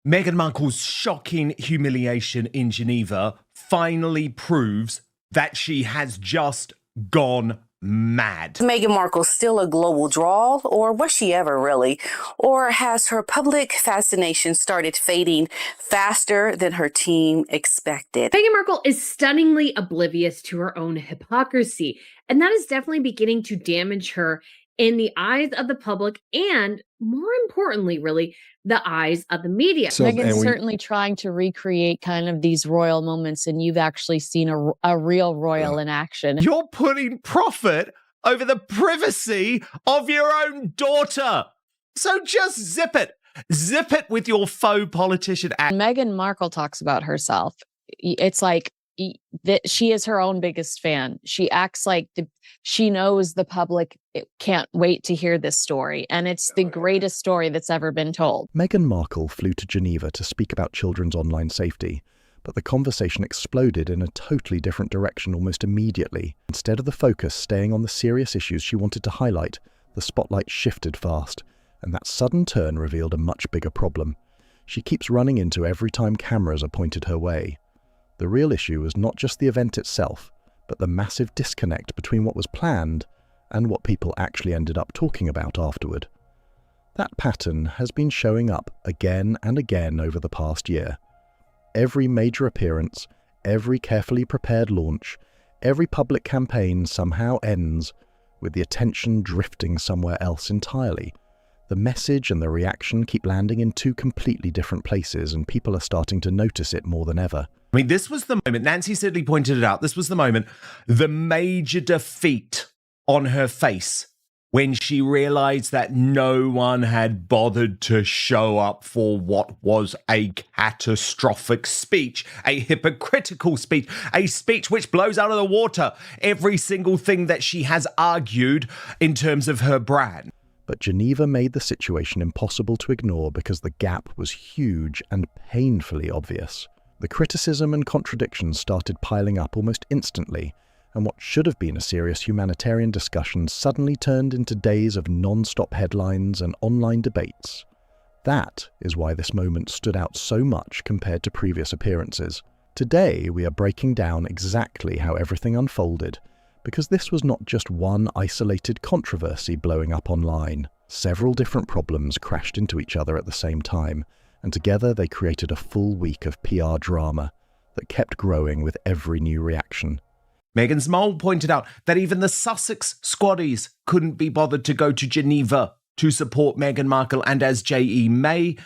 Meghan Markle's shocking humiliation in Geneva finally proves that she has just gone mad. Is Meghan Markle still a global draw, or was she ever really? Or has her public fascination started fading faster than her team expected? Meghan Markle is stunningly oblivious to her own hypocrisy, and that is definitely beginning to damage her in the eyes of the public and, more importantly, really, the eyes of the media. So, Meghan's certainly trying to recreate kind of these royal moments, and you've actually seen a real royal in action. You're putting profit over the privacy of your own daughter. So just zip it. Zip it with your faux politician act. Meghan Markle talks about herself. It's like that she is her own biggest fan. She acts like she knows the public can't wait to hear this story, and it's the greatest story that's ever been told. Meghan Markle flew to Geneva to speak about children's online safety, but the conversation exploded in a totally different direction almost immediately. Instead of the focus staying on the serious issues she wanted to highlight, the spotlight shifted fast, and that sudden turn revealed a much bigger problem. She keeps running into every time cameras are pointed her way. The real issue was not just the event itself, but the massive disconnect between what was planned and what people actually ended up talking about afterward. That pattern has been showing up again and again over the past year. Every major appearance, every carefully prepared launch, every public campaign somehow ends with the attention drifting somewhere else entirely. The message and the reaction keep landing in two completely different places, and people are starting to notice it more than ever. I mean, this was the moment, Nancy Sidley pointed it out, this was the moment, the major defeat on her face when she realized that no one had bothered to show up for what was a catastrophic speech, a hypocritical speech, a speech which blows out of the water every single thing that she has argued in terms of her brand. But Geneva made the situation impossible to ignore because the gap was huge and painfully obvious. The criticism and contradictions started piling up almost instantly, and what should have been a serious humanitarian discussion suddenly turned into days of non-stop headlines and online debates. That is why this moment stood out so much compared to previous appearances. Today, we are breaking down exactly how everything unfolded, because this was not just one isolated controversy blowing up online. Several different problems crashed into each other at the same time, and together they created a full week of PR drama that kept growing with every new reaction. Meghan's mole pointed out that even the Sussex squaddies couldn't be bothered to go to Geneva to support Meghan Markle, and as J.E. May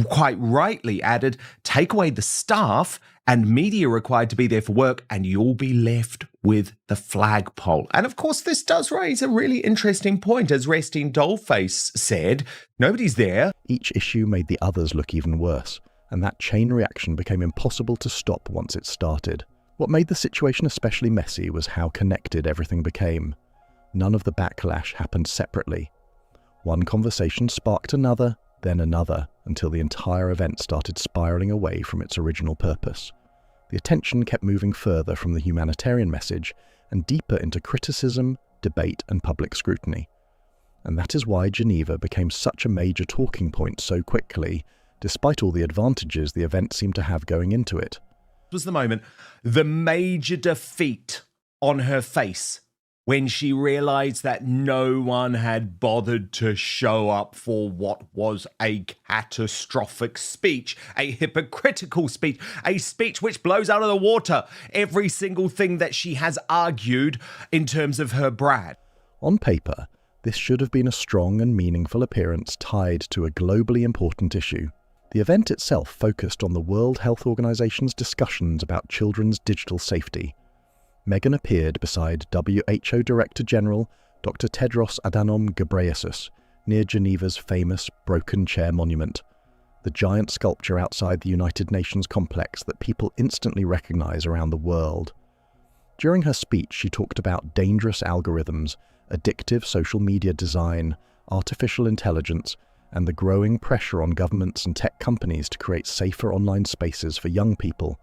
quite rightly added, take away the staff and media required to be there for work, and you'll be left with the flagpole. And of course, this does raise a really interesting point. As Resting Dollface said, nobody's there. Each issue made the others look even worse, and that chain reaction became impossible to stop once it started. What made the situation especially messy was how connected everything became. None of the backlash happened separately. One conversation sparked another, then another, until the entire event started spiraling away from its original purpose. The attention kept moving further from the humanitarian message and deeper into criticism, debate, and public scrutiny. And that is why Geneva became such a major talking point so quickly, despite all the advantages the event seemed to have going into it. It was the moment, the major defeat on her face when she realized that no one had bothered to show up for what was a catastrophic speech, a hypocritical speech, a speech which blows out of the water every single thing that she has argued in terms of her brand. On paper, this should have been a strong and meaningful appearance tied to a globally important issue. The event itself focused on the World Health Organization's discussions about children's digital safety. Meghan appeared beside WHO Director General Dr. Tedros Adhanom Ghebreyesus near Geneva's famous Broken Chair Monument, the giant sculpture outside the United Nations complex that people instantly recognize around the world. During her speech, she talked about dangerous algorithms, addictive social media design, artificial intelligence, and the growing pressure on governments and tech companies to create safer online spaces for young people.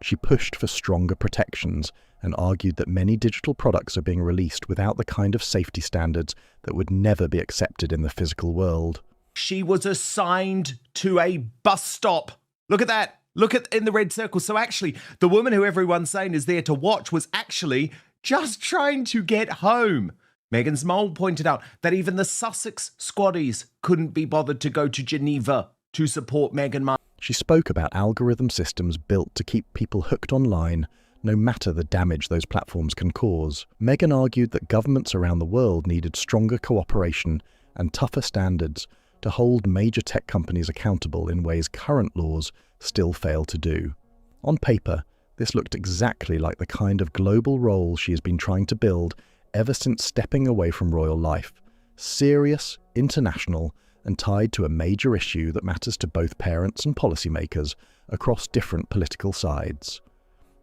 She pushed for stronger protections and argued that many digital products are being released without the kind of safety standards that would never be accepted in the physical world. she was assigned to a bus stop. Look at that. Look at in the red circle. So actually, the woman who everyone's saying is there to watch was actually just trying to get home. Meghan's mole pointed out that even the Sussex squaddies couldn't be bothered to go to Geneva to support Meghan Markle. She spoke about algorithm systems built to keep people hooked online, no matter the damage those platforms can cause. Meghan argued that governments around the world needed stronger cooperation and tougher standards to hold major tech companies accountable in ways current laws still fail to do. On paper, this looked exactly like the kind of global role she has been trying to build ever since stepping away from royal life. Serious, international, and tied to a major issue that matters to both parents and policymakers across different political sides.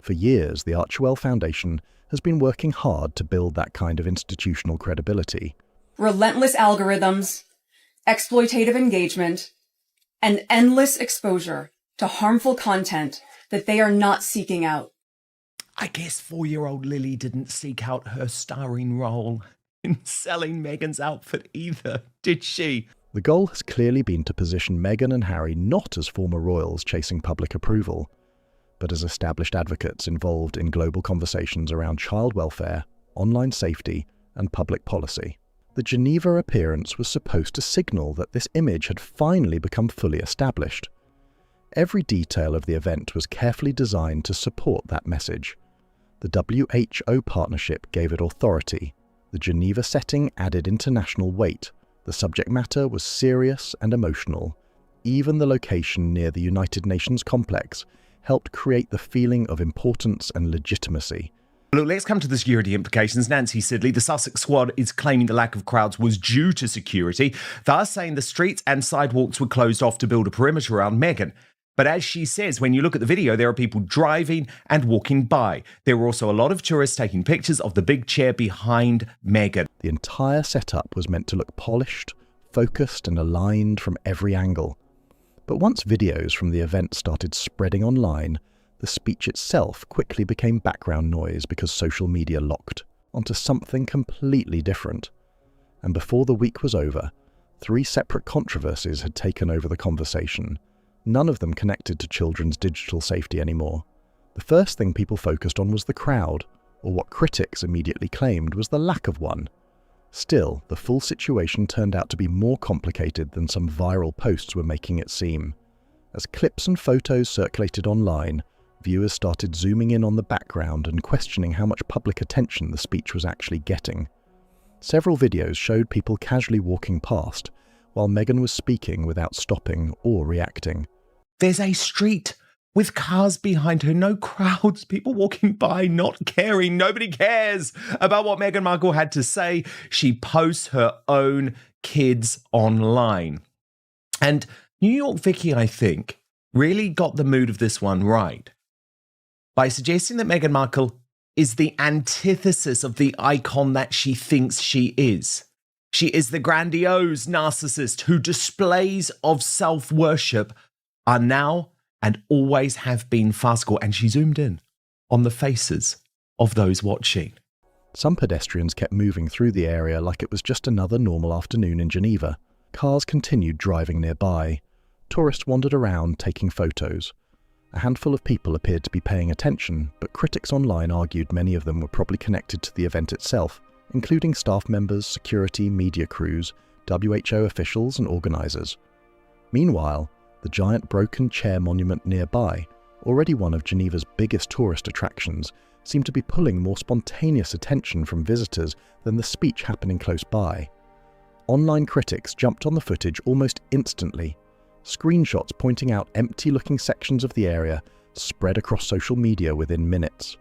For years, the Archewell Foundation has been working hard to build that kind of institutional credibility. Relentless algorithms, exploitative engagement, and endless exposure to harmful content that they are not seeking out. I guess 4-year-old Lily didn't seek out her starring role in selling Meghan's outfit either, did she? The goal has clearly been to position Meghan and Harry not as former royals chasing public approval, but as established advocates involved in global conversations around child welfare, online safety, and public policy. The Geneva appearance was supposed to signal that this image had finally become fully established. Every detail of the event was carefully designed to support that message. The WHO partnership gave it authority. The Geneva setting added international weight. The subject matter was serious and emotional. Even the location near the United Nations complex helped create the feeling of importance and legitimacy. Look, let's come to the security implications. Nancy Sidley, the Sussex squad, is claiming the lack of crowds was due to security, thus saying the streets and sidewalks were closed off to build a perimeter around Meghan. But as she says, when you look at the video, there are people driving and walking by. There were also a lot of tourists taking pictures of the big chair behind Meghan. The entire setup was meant to look polished, focused, and aligned from every angle. But once videos from the event started spreading online, the speech itself quickly became background noise because social media locked onto something completely different. And before the week was over, 3 separate controversies had taken over the conversation, none of them connected to children's digital safety anymore. The first thing people focused on was the crowd, or what critics immediately claimed was the lack of one. Still, the full situation turned out to be more complicated than some viral posts were making it seem. As clips and photos circulated online, viewers started zooming in on the background and questioning how much public attention the speech was actually getting. Several videos showed people casually walking past, while Meghan was speaking without stopping or reacting. There's a street with cars behind her, no crowds, people walking by, not caring. Nobody cares about what Meghan Markle had to say. She posts her own kids online. And New York Vicky, I think, really got the mood of this one right by suggesting that Meghan Markle is the antithesis of the icon that she thinks she is. She is the grandiose narcissist who displays of self-worship are now and always have been farcical. And she zoomed in on the faces of those watching. Some pedestrians kept moving through the area like it was just another normal afternoon in Geneva. Cars continued driving nearby. Tourists wandered around taking photos. A handful of people appeared to be paying attention, but critics online argued many of them were probably connected to the event itself, including staff members, security, media crews, WHO officials and organisers. Meanwhile, the giant broken chair monument nearby, already one of Geneva's biggest tourist attractions, seemed to be pulling more spontaneous attention from visitors than the speech happening close by. Online critics jumped on the footage almost instantly. Screenshots pointing out empty-looking sections of the area spread across social media within minutes.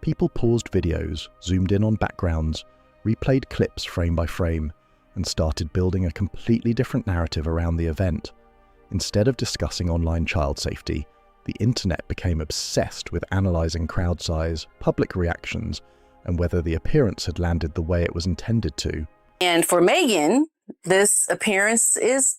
People paused videos, zoomed in on backgrounds, replayed clips frame by frame, and started building a completely different narrative around the event. Instead of discussing online child safety, the internet became obsessed with analysing crowd size, public reactions, and whether the appearance had landed the way it was intended to. And for Meghan, this appearance is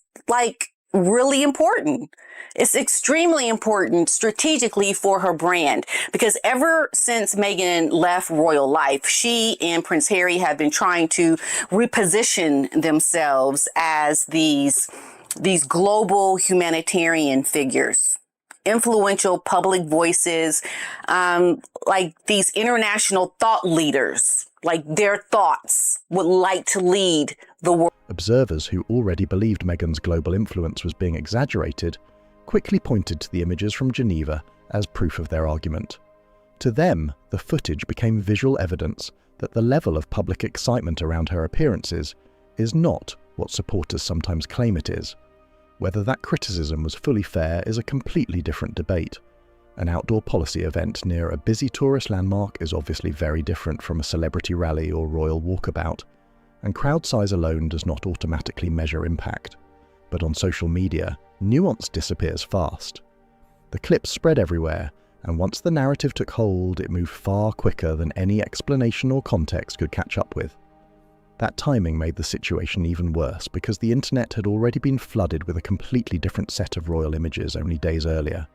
really important. It's extremely important strategically for her brand, because ever since Meghan left royal life, she and Prince Harry have been trying to reposition themselves as these these global humanitarian figures, influential public voices, like these international thought leaders, like their thoughts would like to lead the world. Observers who already believed Meghan's global influence was being exaggerated quickly pointed to the images from Geneva as proof of their argument. To them, the footage became visual evidence that the level of public excitement around her appearances is not what supporters sometimes claim it is. Whether that criticism was fully fair is a completely different debate. An outdoor policy event near a busy tourist landmark is obviously very different from a celebrity rally or royal walkabout, and crowd size alone does not automatically measure impact. But on social media, nuance disappears fast. The clips spread everywhere, and once the narrative took hold, it moved far quicker than any explanation or context could catch up with. That timing made the situation even worse because the internet had already been flooded with a completely different set of royal images only days earlier.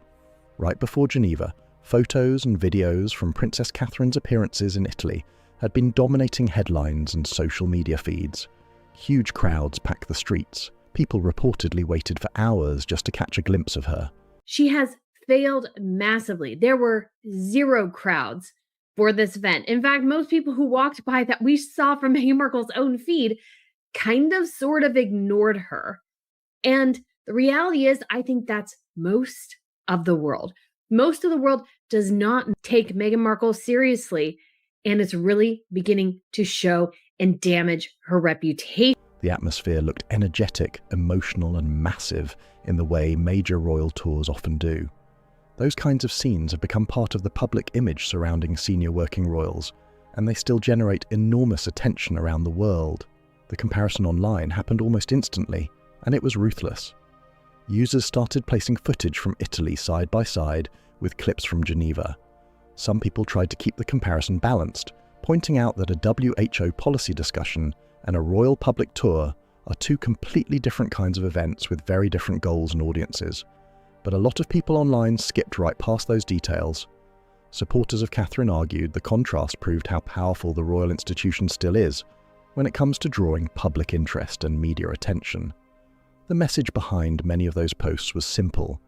Right before Geneva, photos and videos from Princess Catherine's appearances in Italy had been dominating headlines and social media feeds. Huge crowds packed the streets. People reportedly waited for hours just to catch a glimpse of her. She has failed massively. There were zero crowds for this event. In fact, most people who walked by that we saw from Meghan Markle's own feed kind of sort of ignored her. And the reality is, I think that's most of the world. Most of the world does not take Meghan Markle seriously, and it's really beginning to show and damage her reputation. The atmosphere looked energetic, emotional, and massive in the way major royal tours often do. Those kinds of scenes have become part of the public image surrounding senior working royals, and they still generate enormous attention around the world. The comparison online happened almost instantly, and it was ruthless. Users started placing footage from Italy side by side with clips from Geneva. Some people tried to keep the comparison balanced, pointing out that a WHO policy discussion and a royal public tour are two completely different kinds of events with very different goals and audiences. But a lot of people online skipped right past those details. Supporters of Catherine argued the contrast proved how powerful the royal institution still is when it comes to drawing public interest and media attention. The message behind many of those posts was simple.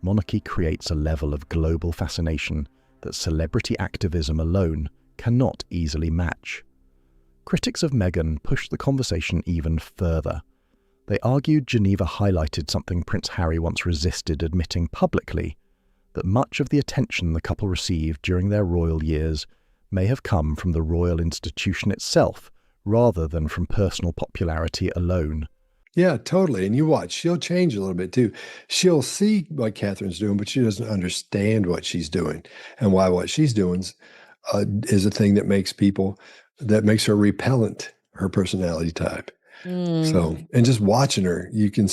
Monarchy creates a level of global fascination that celebrity activism alone cannot easily match. Critics of Meghan pushed the conversation even further. They argued Geneva highlighted something Prince Harry once resisted admitting publicly, that much of the attention the couple received during their royal years may have come from the royal institution itself, rather than from personal popularity alone. Yeah, totally. And you watch, she'll change a little bit too. She'll see what Catherine's doing, but she doesn't understand what she's doing and why what she's doing is a thing that makes her repellent, her personality type. So, and just watching her, you can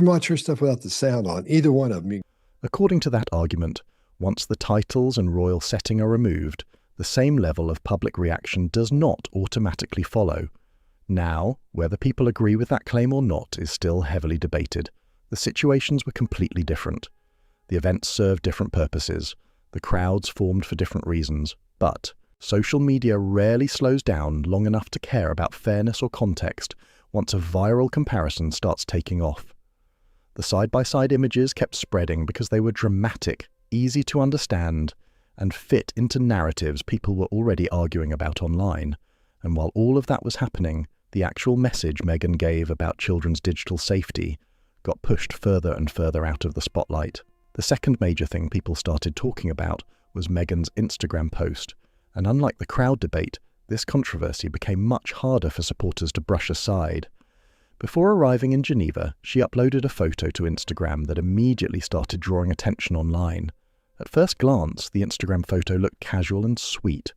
watch her stuff without the sound on, either one of them. According to that argument, once the titles and royal setting are removed, the same level of public reaction does not automatically follow. Now, whether people agree with that claim or not is still heavily debated. The situations were completely different. The events served different purposes. The crowds formed for different reasons. But social media rarely slows down long enough to care about fairness or context once a viral comparison starts taking off. The side-by-side images kept spreading because they were dramatic, easy to understand, and fit into narratives people were already arguing about online. And while all of that was happening, the actual message Meghan gave about children's digital safety got pushed further and further out of the spotlight. The second major thing people started talking about was Meghan's Instagram post, and unlike the crowd debate, this controversy became much harder for supporters to brush aside. Before arriving in Geneva, she uploaded a photo to Instagram that immediately started drawing attention online. At first glance, the Instagram photo looked casual and sweet.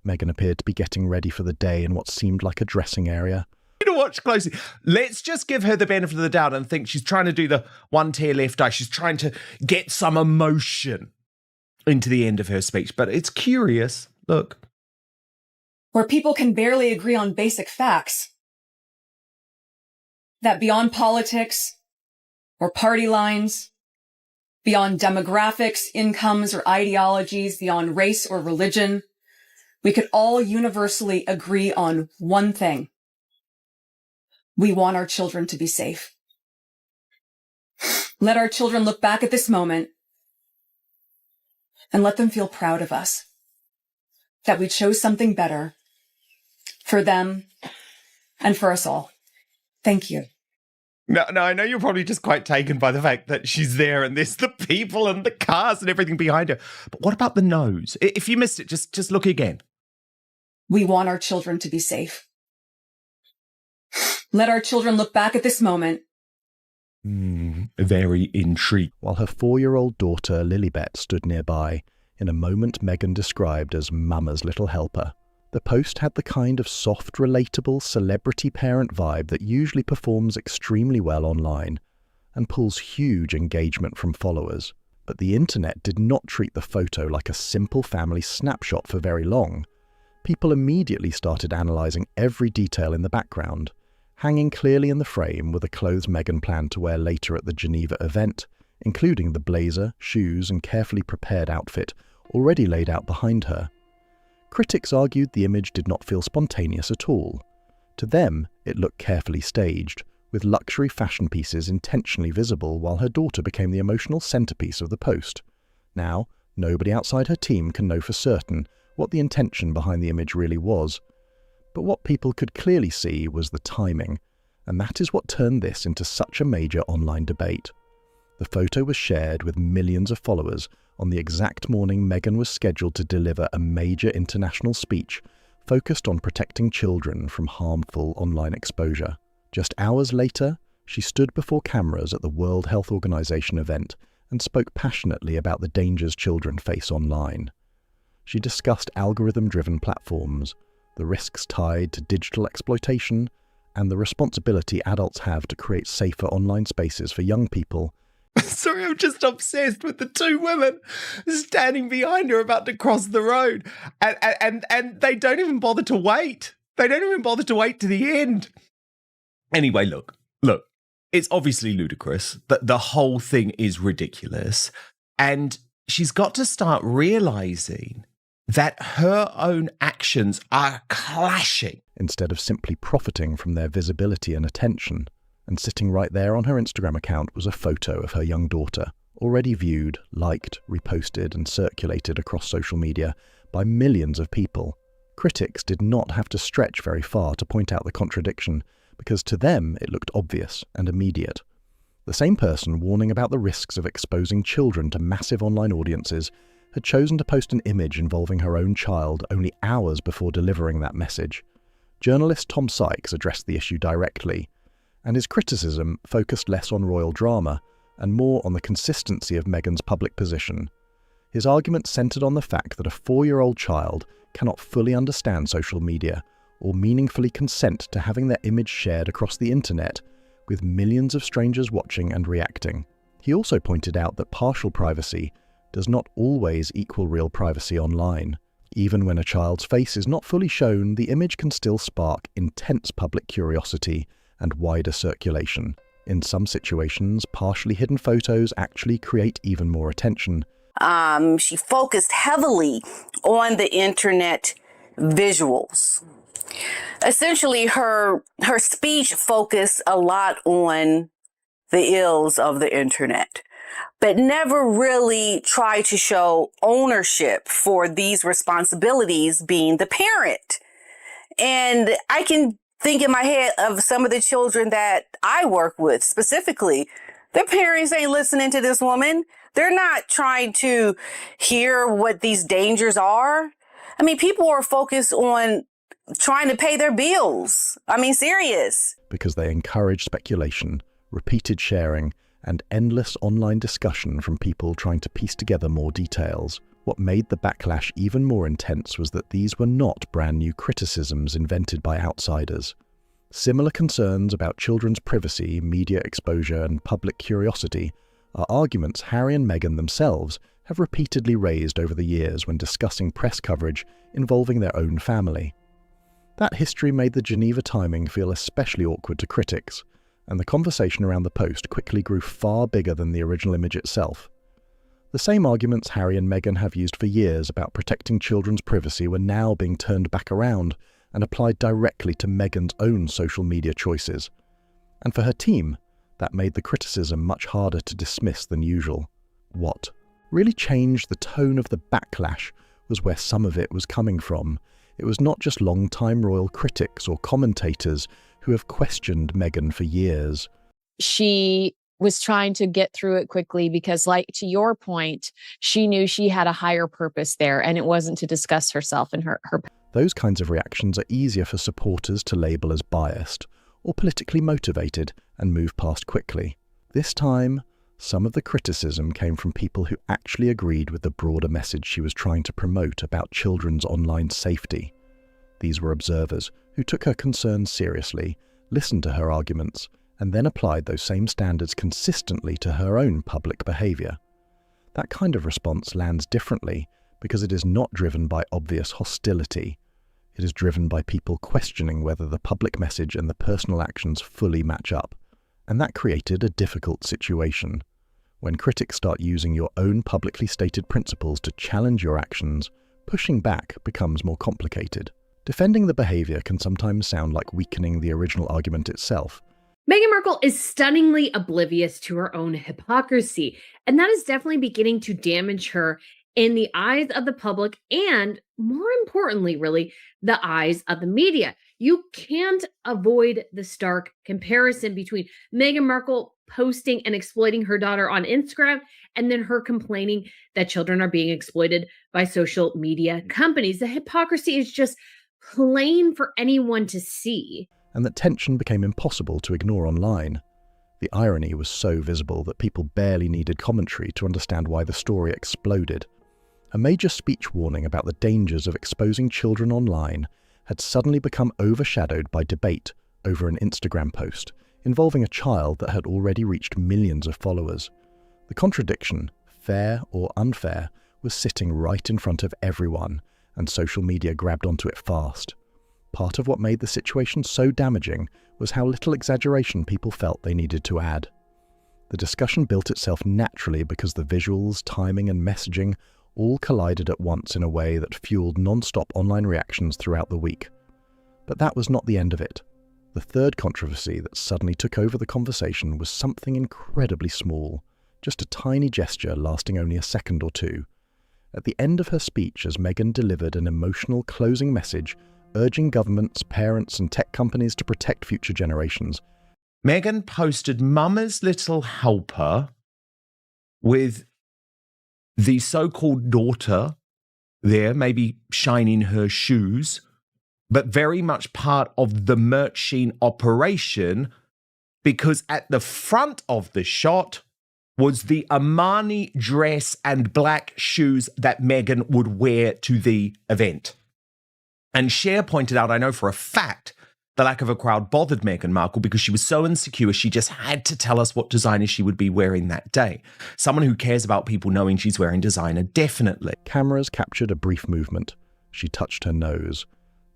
Meghan appeared to be getting ready for the day in what seemed like a dressing area. To watch closely. Let's just give her the benefit of the doubt and think she's trying to do the one tear left eye. She's trying to get some emotion into the end of her speech, but it's curious. Look. Where people can barely agree on basic facts. That beyond politics or party lines, beyond demographics, incomes, or ideologies, beyond race or religion, we could all universally agree on one thing. We want our children to be safe. Let our children look back at this moment and let them feel proud of us, that we chose something better for them and for us all. Thank you. No, I know you're probably just quite taken by the fact that she's there and there's the people and the cars and everything behind her. But what about the nose? If you missed it, just look again. We want our children to be safe. Let our children look back at this moment. Very intrigued. While her 4-year-old daughter Lilibet stood nearby, in a moment Meghan described as Mama's little helper. The post had the kind of soft, relatable celebrity parent vibe that usually performs extremely well online and pulls huge engagement from followers. But the internet did not treat the photo like a simple family snapshot for very long. People immediately started analysing every detail in the background. Hanging clearly in the frame were the clothes Meghan planned to wear later at the Geneva event, including the blazer, shoes and carefully prepared outfit already laid out behind her. Critics argued the image did not feel spontaneous at all. To them, it looked carefully staged, with luxury fashion pieces intentionally visible while her daughter became the emotional centerpiece of the post. Now, nobody outside her team can know for certain what the intention behind the image really was. But what people could clearly see was the timing, and that is what turned this into such a major online debate. The photo was shared with millions of followers on the exact morning Meghan was scheduled to deliver a major international speech focused on protecting children from harmful online exposure. Just hours later, she stood before cameras at the World Health Organization event and spoke passionately about the dangers children face online. She discussed algorithm-driven platforms, the risks tied to digital exploitation, and the responsibility adults have to create safer online spaces for young people. Sorry, I'm just obsessed with the two women standing behind her about to cross the road. And they don't even bother to wait. They don't even bother to wait to the end. Anyway, look. It's obviously ludicrous. The whole thing is ridiculous. And she's got to start realizing that her own actions are clashing. Instead of simply profiting from their visibility and attention. And sitting right there on her Instagram account was a photo of her young daughter, already viewed, liked, reposted and circulated across social media by millions of people. Critics did not have to stretch very far to point out the contradiction, because to them it looked obvious and immediate. The same person warning about the risks of exposing children to massive online audiences had chosen to post an image involving her own child only hours before delivering that message. Journalist Tom Sykes addressed the issue directly, and his criticism focused less on royal drama and more on the consistency of Meghan's public position. His argument centred on the fact that a 4-year-old child cannot fully understand social media or meaningfully consent to having their image shared across the internet, with millions of strangers watching and reacting. He also pointed out that partial privacy does not always equal real privacy online. Even when a child's face is not fully shown, the image can still spark intense public curiosity and wider circulation. In some situations, partially hidden photos actually create even more attention. She focused heavily on the internet visuals. Essentially, her speech focused a lot on the ills of the internet, but never really tried to show ownership for these responsibilities, being the parent. And I can think in my head of some of the children that I work with specifically. Their parents ain't listening to this woman. They're not trying to hear what these dangers are. I mean, people are focused on trying to pay their bills. I mean, serious. Because they encourage speculation, repeated sharing, and endless online discussion from people trying to piece together more details. What made the backlash even more intense was that these were not brand new criticisms invented by outsiders. Similar concerns about children's privacy, media exposure, and public curiosity are arguments Harry and Meghan themselves have repeatedly raised over the years when discussing press coverage involving their own family. That history made the Geneva timing feel especially awkward to critics, and the conversation around the post quickly grew far bigger than the original image itself. The same arguments Harry and Meghan have used for years about protecting children's privacy were now being turned back around and applied directly to Meghan's own social media choices. And for her team, That made the criticism much harder to dismiss than usual. What really changed the tone of the backlash was where some of it was coming from. It was not just long-time royal critics or commentators who have questioned Meghan for years. She was trying to get through it quickly because, like, to your point, she knew she had a higher purpose there, and it wasn't to discuss herself and her. Those kinds of reactions are easier for supporters to label as biased or politically motivated and move past quickly. This time, some of the criticism came from people who actually agreed with the broader message she was trying to promote about children's online safety. These were observers who took her concerns seriously, listened to her arguments, and then applied those same standards consistently to her own public behaviour. That kind of response lands differently because it is not driven by obvious hostility. It is driven by people questioning whether the public message and the personal actions fully match up. And that created a difficult situation. When critics start using your own publicly stated principles to challenge your actions, pushing back becomes more complicated. Defending the behaviour can sometimes sound like weakening the original argument itself. Meghan Markle is stunningly oblivious to her own hypocrisy, and that is definitely beginning to damage her in the eyes of the public and, more importantly, really, the eyes of the media. You can't avoid the stark comparison between Meghan Markle posting and exploiting her daughter on Instagram and then her complaining that children are being exploited by social media companies. The hypocrisy is just plain for anyone to see. And that tension became impossible to ignore online. The irony was so visible that people barely needed commentary to understand why the story exploded. A major speech warning about the dangers of exposing children online had suddenly become overshadowed by debate over an Instagram post involving a child that had already reached millions of followers. The contradiction, fair or unfair, was sitting right in front of everyone, and social media grabbed onto it fast. Part of what made the situation so damaging was how little exaggeration people felt they needed to add. The discussion built itself naturally because the visuals, timing, and messaging all collided at once in a way that fueled non-stop online reactions throughout the week. But that was not the end of it. The third controversy that suddenly took over the conversation was something incredibly small, just a tiny gesture lasting only a second or two. At the end of her speech, as Meghan delivered an emotional closing message urging governments, parents, and tech companies to protect future generations, Meghan posted Mama's Little Helper with the so-called daughter there, maybe shining her shoes, but very much part of the merch sheen operation, because at the front of the shot was the Armani dress and black shoes that Meghan would wear to the event. And Cher pointed out, I know for a fact, the lack of a crowd bothered Meghan Markle because she was so insecure, she just had to tell us what designer she would be wearing that day. Someone who cares about people knowing she's wearing designer, definitely. Cameras captured a brief movement. She touched her nose.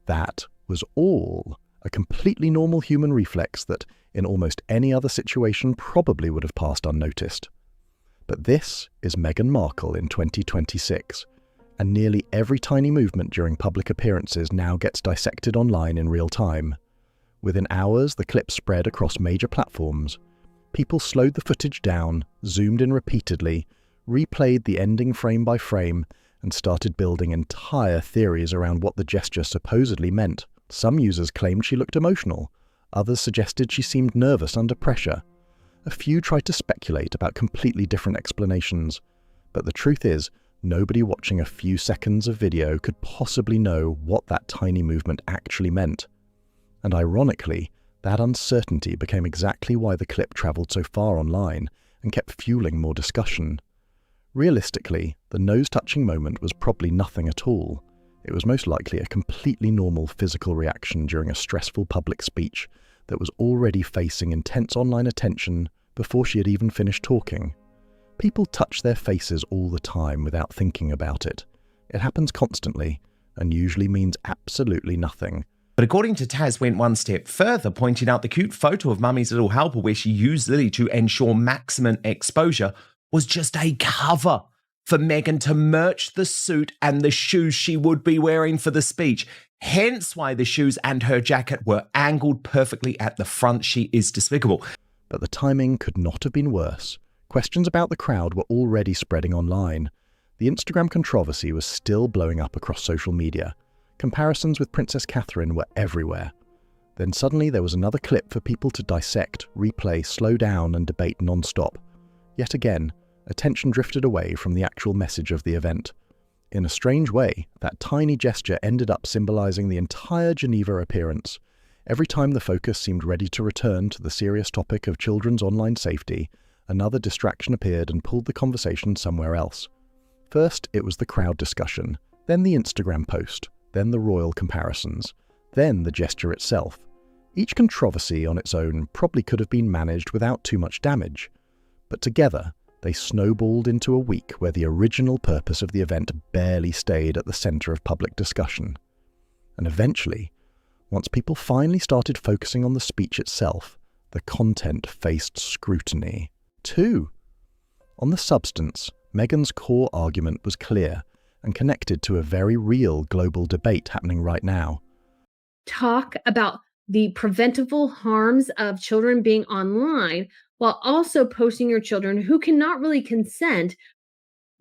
That was all. A completely normal human reflex that, in almost any other situation, probably would have passed unnoticed. But this is Meghan Markle in 2026. And nearly every tiny movement during public appearances now gets dissected online in real time. Within hours, the clip spread across major platforms. People slowed the footage down, zoomed in repeatedly, replayed the ending frame by frame, and started building entire theories around what the gesture supposedly meant. Some users claimed she looked emotional. Others suggested she seemed nervous under pressure. A few tried to speculate about completely different explanations. But the truth is, nobody watching a few seconds of video could possibly know what that tiny movement actually meant. And ironically, that uncertainty became exactly why the clip travelled so far online and kept fueling more discussion. Realistically, the nose-touching moment was probably nothing at all. It was most likely a completely normal physical reaction during a stressful public speech that was already facing intense online attention before she had even finished talking. People touch their faces all the time without thinking about it. It happens constantly and usually means absolutely nothing. But according to Taz, went one step further, pointing out the cute photo of Mummy's Little Helper where she used Lily to ensure maximum exposure was just a cover for Meghan to merch the suit and the shoes she would be wearing for the speech. Hence why the shoes and her jacket were angled perfectly at the front. She is despicable. But the timing could not have been worse. Questions about the crowd were already spreading online. The Instagram controversy was still blowing up across social media. Comparisons with Princess Catherine were everywhere. Then suddenly there was another clip for people to dissect, replay, slow down and debate non-stop. Yet again, attention drifted away from the actual message of the event. In a strange way, that tiny gesture ended up symbolizing the entire Geneva appearance. Every time the focus seemed ready to return to the serious topic of children's online safety, another distraction appeared and pulled the conversation somewhere else. First, it was the crowd discussion, then the Instagram post, then the royal comparisons, then the gesture itself. Each controversy on its own probably could have been managed without too much damage, but together they snowballed into a week where the original purpose of the event barely stayed at the center of public discussion. And eventually, once people finally started focusing on the speech itself, the content faced scrutiny. 2. On the substance, Meghan's core argument was clear and connected to a very real global debate happening right now. Talk about the preventable harms of children being online while also posting your children who cannot really consent,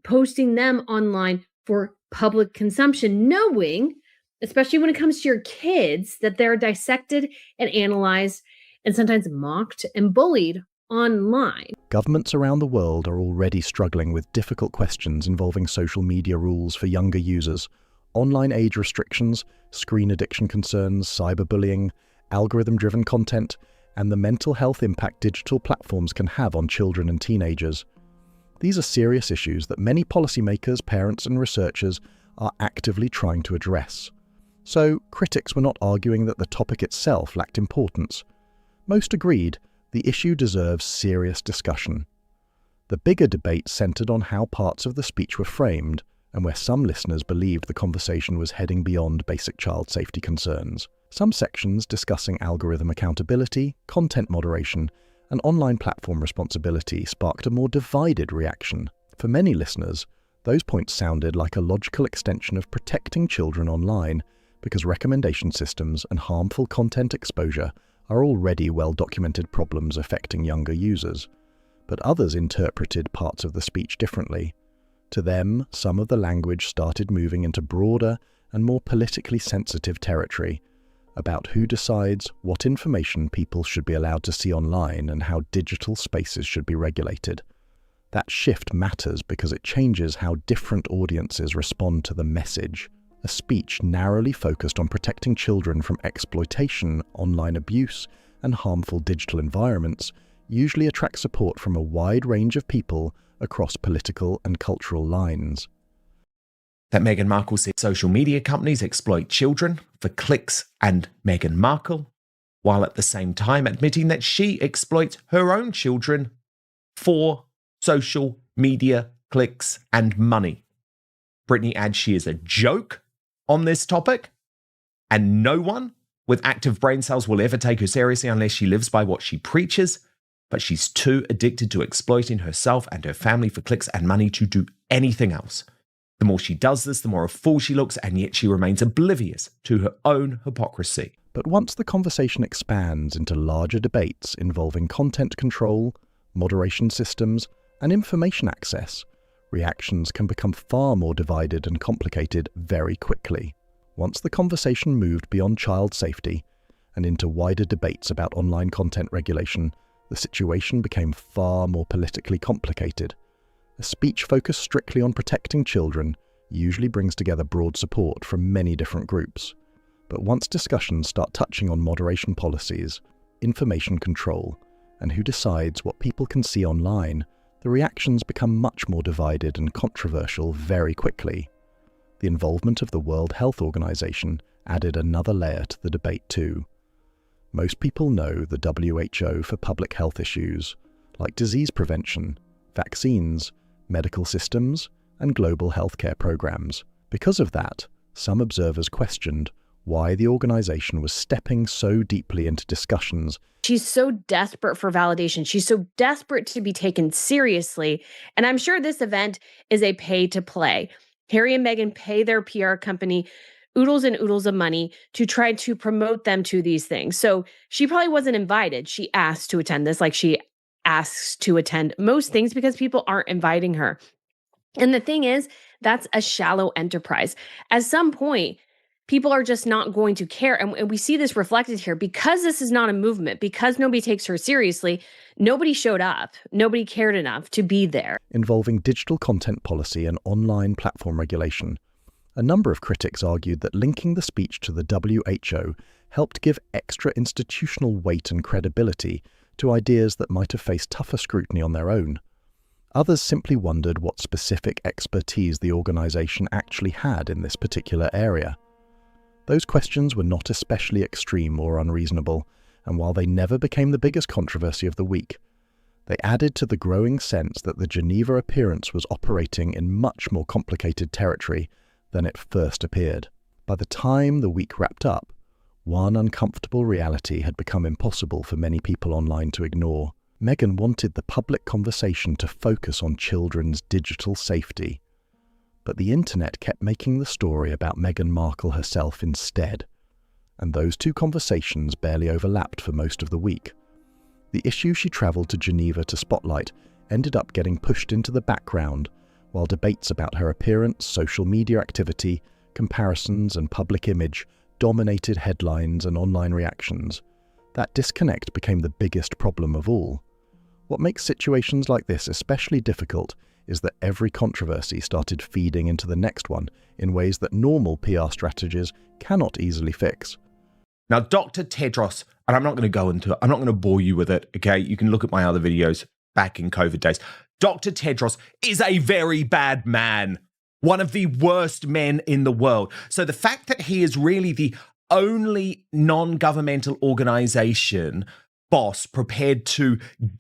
posting them online for public consumption, knowing, especially when it comes to your kids, that they're dissected and analyzed and sometimes mocked and bullied online. Governments around the world are already struggling with difficult questions involving social media rules for younger users, online age restrictions, screen addiction concerns, cyberbullying, algorithm-driven content, and the mental health impact digital platforms can have on children and teenagers. These are serious issues that many policymakers, parents, and researchers are actively trying to address. So, critics were not arguing that the topic itself lacked importance. Most agreed the issue deserves serious discussion. The bigger debate centered on how parts of the speech were framed, and where some listeners believed the conversation was heading beyond basic child safety concerns. Some sections discussing algorithm accountability, content moderation, and online platform responsibility sparked a more divided reaction. For many listeners, those points sounded like a logical extension of protecting children online, because recommendation systems and harmful content exposure are already well-documented problems affecting younger users. But others interpreted parts of the speech differently. To them, some of the language started moving into broader and more politically sensitive territory, about who decides what information people should be allowed to see online and how digital spaces should be regulated. That shift matters because it changes how different audiences respond to the message. A speech narrowly focused on protecting children from exploitation, online abuse, and harmful digital environments usually attracts support from a wide range of people across political and cultural lines. That Meghan Markle said social media companies exploit children for clicks and Meghan Markle, while at the same time admitting that she exploits her own children for social media clicks and money. Brittany adds she is a joke on this topic, and no one with active brain cells will ever take her seriously unless she lives by what she preaches, but she's too addicted to exploiting herself and her family for clicks and money to do anything else. The more she does this, the more a fool she looks, and yet she remains oblivious to her own hypocrisy. But once the conversation expands into larger debates involving content control, moderation systems, and information access, reactions can become far more divided and complicated very quickly. Once the conversation moved beyond child safety and into wider debates about online content regulation, the situation became far more politically complicated. A speech focused strictly on protecting children usually brings together broad support from many different groups. But once discussions start touching on moderation policies, information control, and who decides what people can see online, the reactions become much more divided and controversial very quickly. The involvement of the World Health Organization added another layer to the debate too. Most people know the WHO for public health issues, like disease prevention, vaccines, medical systems, and global healthcare programs. Because of that, some observers questioned why the organization was stepping so deeply into discussions. She's so desperate for validation. She's so desperate to be taken seriously. And I'm sure this event is a pay to play. Harry and Meghan pay their PR company oodles and oodles of money to try to promote them to these things. So she probably wasn't invited. She asked to attend this, like she asked to attend most things because people aren't inviting her. And the thing is, that's a shallow enterprise. At some point, people are just not going to care. And we see this reflected here because this is not a movement, because nobody takes her seriously. Nobody showed up. Nobody cared enough to be there. Involving digital content policy and online platform regulation. A number of critics argued that linking the speech to the WHO helped give extra institutional weight and credibility to ideas that might have faced tougher scrutiny on their own. Others simply wondered what specific expertise the organisation actually had in this particular area. Those questions were not especially extreme or unreasonable, and while they never became the biggest controversy of the week, they added to the growing sense that the Geneva appearance was operating in much more complicated territory than it first appeared. By the time the week wrapped up, one uncomfortable reality had become impossible for many people online to ignore. Meghan wanted the public conversation to focus on children's digital safety, but the internet kept making the story about Meghan Markle herself instead, and those two conversations barely overlapped for most of the week. The issue she travelled to Geneva to spotlight ended up getting pushed into the background, while debates about her appearance, social media activity, comparisons and public image dominated headlines and online reactions. That disconnect became the biggest problem of all. What makes situations like this especially difficult is that every controversy started feeding into the next one in ways that normal PR strategies cannot easily fix. Now, Dr. Tedros, and I'm not going to bore you with it, okay? You can look at my other videos back in COVID days. Dr. Tedros is a very bad man, one of the worst men in the world. So the fact that he is really the only non-governmental organization boss prepared to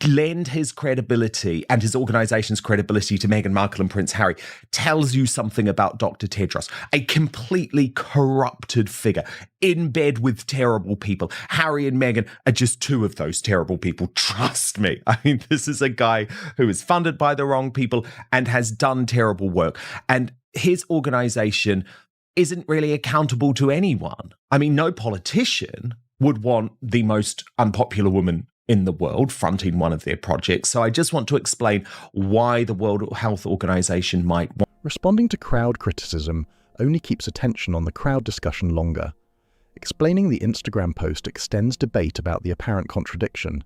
lend his credibility and his organization's credibility to Meghan Markle and Prince Harry tells you something about Dr. Tedros, a completely corrupted figure in bed with terrible people. Harry and Meghan are just two of those terrible people. Trust me. I mean, this is a guy who is funded by the wrong people and has done terrible work. And his organization isn't really accountable to anyone. I mean, no politician would want the most unpopular woman in the world fronting one of their projects. So I just want to explain why the World Health Organization might want. Responding to crowd criticism only keeps attention on the crowd discussion longer. Explaining the Instagram post extends debate about the apparent contradiction.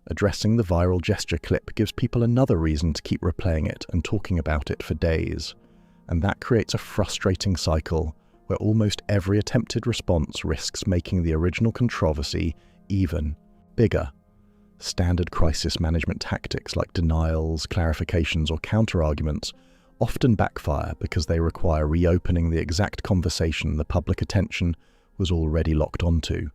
Addressing the viral gesture clip gives people another reason to keep replaying it and talking about it for days. And that creates a frustrating cycle where almost every attempted response risks making the original controversy even bigger. Standard crisis management tactics like denials, clarifications, or counter-arguments often backfire because they require reopening the exact conversation the public attention was already locked onto.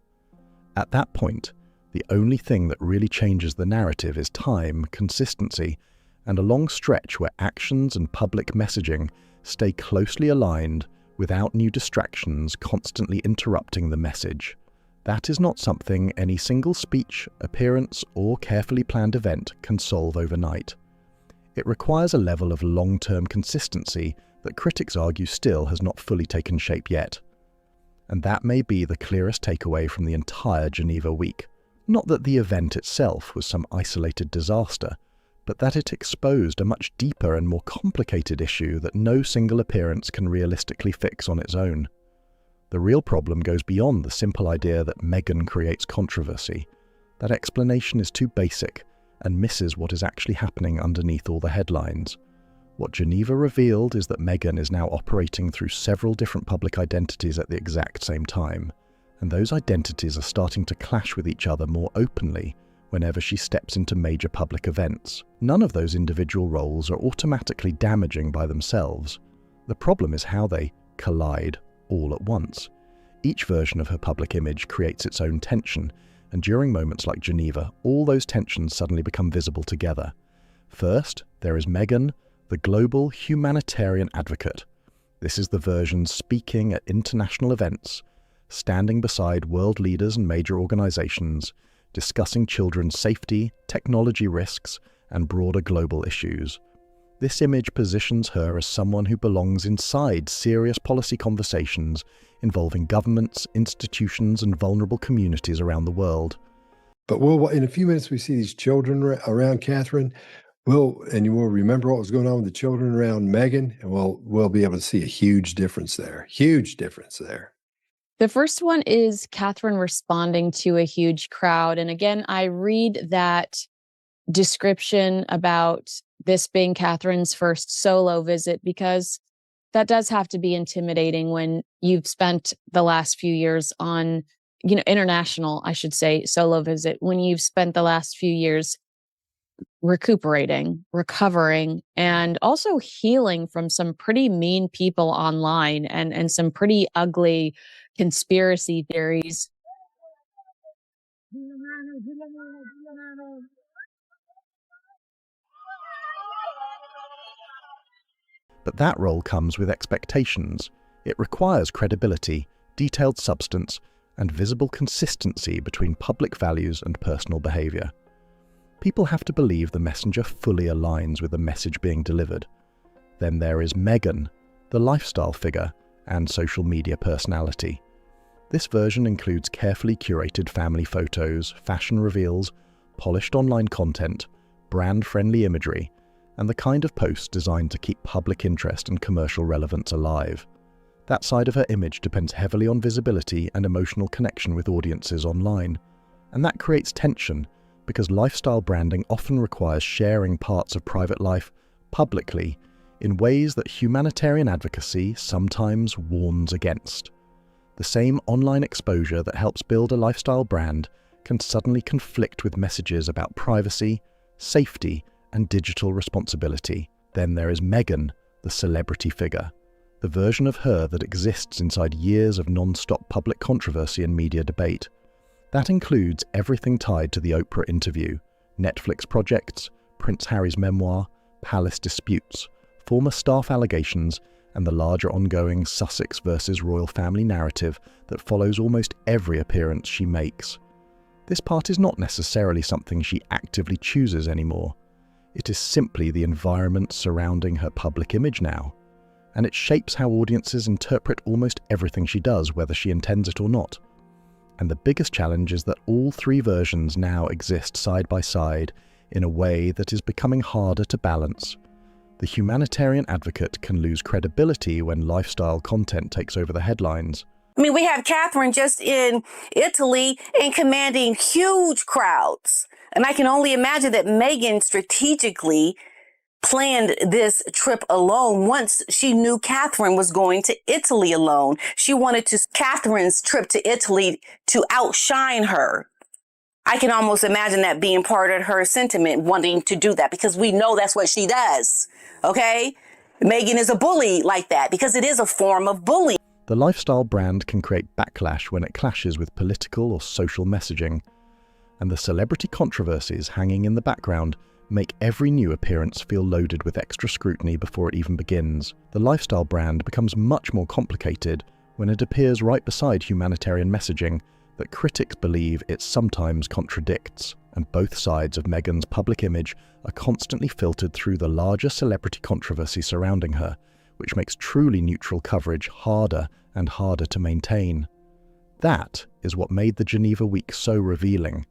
At that point, the only thing that really changes the narrative is time, consistency, and a long stretch where actions and public messaging stay closely aligned without new distractions constantly interrupting the message. That is not something any single speech, appearance, or carefully planned event can solve overnight. It requires a level of long-term consistency that critics argue still has not fully taken shape yet. And that may be the clearest takeaway from the entire Geneva week. Not that the event itself was some isolated disaster, but that it exposed a much deeper and more complicated issue that no single appearance can realistically fix on its own. The real problem goes beyond the simple idea that Meghan creates controversy. That explanation is too basic and misses what is actually happening underneath all the headlines. What Geneva revealed is that Meghan is now operating through several different public identities at the exact same time, and those identities are starting to clash with each other more openly whenever she steps into major public events. None of those individual roles are automatically damaging by themselves. The problem is how they collide all at once. Each version of her public image creates its own tension, and during moments like Geneva, all those tensions suddenly become visible together. First, there is Meghan, the global humanitarian advocate. This is the version speaking at international events, standing beside world leaders and major organizations, discussing children's safety, technology risks, and broader global issues. This image positions her as someone who belongs inside serious policy conversations involving governments, institutions, and vulnerable communities around the world. But in a few minutes, we see these children around Catherine. And you will remember what was going on with the children around Meghan, and we'll be able to see a huge difference there. Huge difference there. The first one is Catherine responding to a huge crowd. And again, I read that description about this being Catherine's first solo visit because that does have to be intimidating when you've spent the last few years on, international, I should say, solo visit, when you've spent the last few years recuperating, recovering, and also healing from some pretty mean people online and some pretty ugly conspiracy theories. But that role comes with expectations. It requires credibility, detailed substance, and visible consistency between public values and personal behavior. People have to believe the messenger fully aligns with the message being delivered. Then there is Meghan, the lifestyle figure and social media personality. This version includes carefully curated family photos, fashion reveals, polished online content, brand-friendly imagery, and the kind of posts designed to keep public interest and commercial relevance alive. That side of her image depends heavily on visibility and emotional connection with audiences online, and that creates tension because lifestyle branding often requires sharing parts of private life publicly in ways that humanitarian advocacy sometimes warns against. The same online exposure that helps build a lifestyle brand can suddenly conflict with messages about privacy, safety, and digital responsibility. Then there is Meghan, the celebrity figure, the version of her that exists inside years of non-stop public controversy and media debate. That includes everything tied to the Oprah interview, Netflix projects, Prince Harry's memoir, palace disputes, former staff allegations, and the larger ongoing Sussex versus royal family narrative that follows almost every appearance she makes. This part is not necessarily something she actively chooses anymore. It is simply the environment surrounding her public image now, and it shapes how audiences interpret almost everything she does, whether she intends it or not. And the biggest challenge is that all three versions now exist side by side in a way that is becoming harder to balance. The humanitarian advocate can lose credibility when lifestyle content takes over the headlines. I mean, we have Catherine just in Italy and commanding huge crowds. And I can only imagine that Meghan strategically planned this trip alone once she knew Catherine was going to Italy alone. She wanted Catherine's trip to Italy to outshine her. I can almost imagine that being part of her sentiment, wanting to do that, because we know that's what she does. Okay? Meghan is a bully like that because it is a form of bullying. The lifestyle brand can create backlash when it clashes with political or social messaging, and the celebrity controversies hanging in the background make every new appearance feel loaded with extra scrutiny before it even begins. The lifestyle brand becomes much more complicated when it appears right beside humanitarian messaging that critics believe it sometimes contradicts, and both sides of Meghan's public image are constantly filtered through the larger celebrity controversy surrounding her, which makes truly neutral coverage harder and harder to maintain. That is what made the Geneva week so revealing.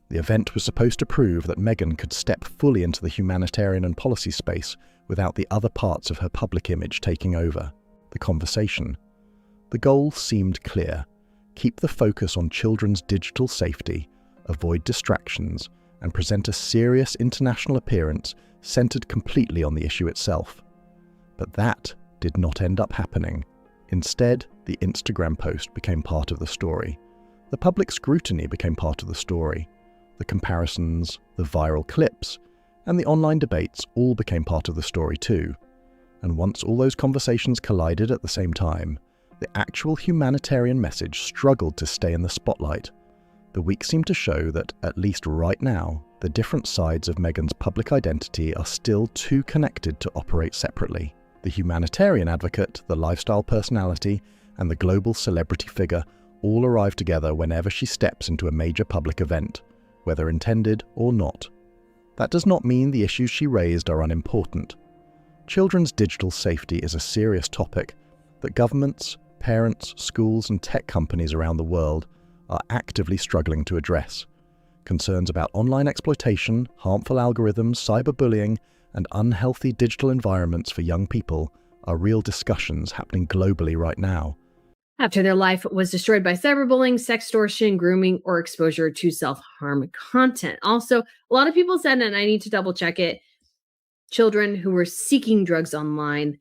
The event was supposed to prove that Meghan could step fully into the humanitarian and policy space without the other parts of her public image taking over the conversation. The goal seemed clear: keep the focus on children's digital safety, avoid distractions, and present a serious international appearance centered completely on the issue itself. But that did not end up happening. Instead, the Instagram post became part of the story. The public scrutiny became part of the story. The comparisons, the viral clips, and the online debates all became part of the story too. And once all those conversations collided at the same time, the actual humanitarian message struggled to stay in the spotlight. The week seemed to show that, at least right now, the different sides of Meghan's public identity are still too connected to operate separately. The humanitarian advocate, the lifestyle personality, and the global celebrity figure all arrive together whenever she steps into a major public event, whether intended or not. That does not mean the issues she raised are unimportant. Children's digital safety is a serious topic that governments, parents, schools, and tech companies around the world are actively struggling to address. Concerns about online exploitation, harmful algorithms, cyberbullying, and unhealthy digital environments for young people are real discussions happening globally right now. After their life was destroyed by cyberbullying, sextortion, grooming, or exposure to self-harm content. Also, a lot of people said, and I need to double check it, children who were seeking drugs online,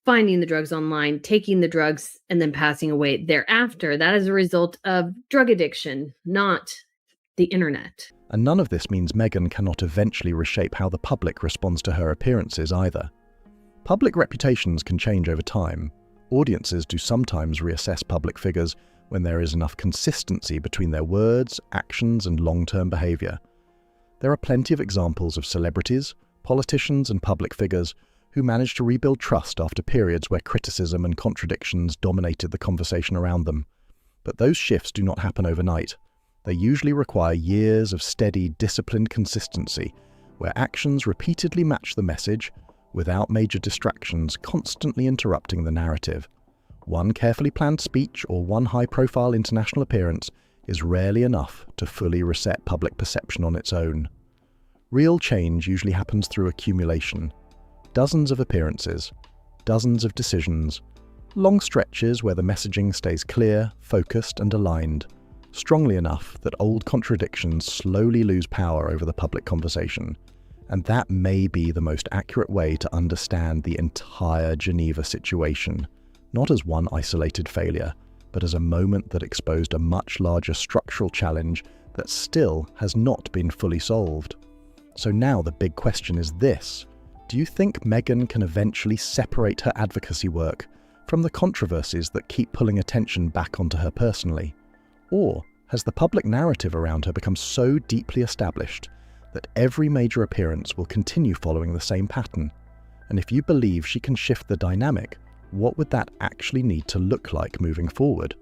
finding the drugs online, taking the drugs, and then passing away thereafter. That is a result of drug addiction, not the internet. And none of this means Meghan cannot eventually reshape how the public responds to her appearances either. Public reputations can change over time. Audiences do sometimes reassess public figures when there is enough consistency between their words, actions, and long-term behavior. There are plenty of examples of celebrities, politicians, and public figures who managed to rebuild trust after periods where criticism and contradictions dominated the conversation around them. But those shifts do not happen overnight. They usually require years of steady, disciplined consistency, where actions repeatedly match the message without major distractions constantly interrupting the narrative. One carefully planned speech or one high-profile international appearance is rarely enough to fully reset public perception on its own. Real change usually happens through accumulation. Dozens of appearances, dozens of decisions, long stretches where the messaging stays clear, focused, and aligned, strongly enough that old contradictions slowly lose power over the public conversation. And that may be the most accurate way to understand the entire Geneva situation, not as one isolated failure, but as a moment that exposed a much larger structural challenge that still has not been fully solved. So now the big question is this: do you think Meghan can eventually separate her advocacy work from the controversies that keep pulling attention back onto her personally? Or has the public narrative around her become so deeply established that every major appearance will continue following the same pattern? And if you believe she can shift the dynamic, what would that actually need to look like moving forward?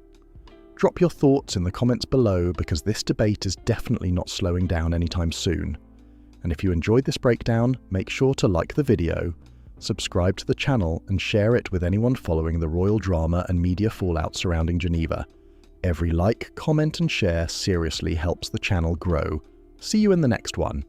Drop your thoughts in the comments below, because this debate is definitely not slowing down anytime soon. And if you enjoyed this breakdown, make sure to like the video, subscribe to the channel, and share it with anyone following the royal drama and media fallout surrounding Geneva. Every like, comment, and share seriously helps the channel grow. See you in the next one.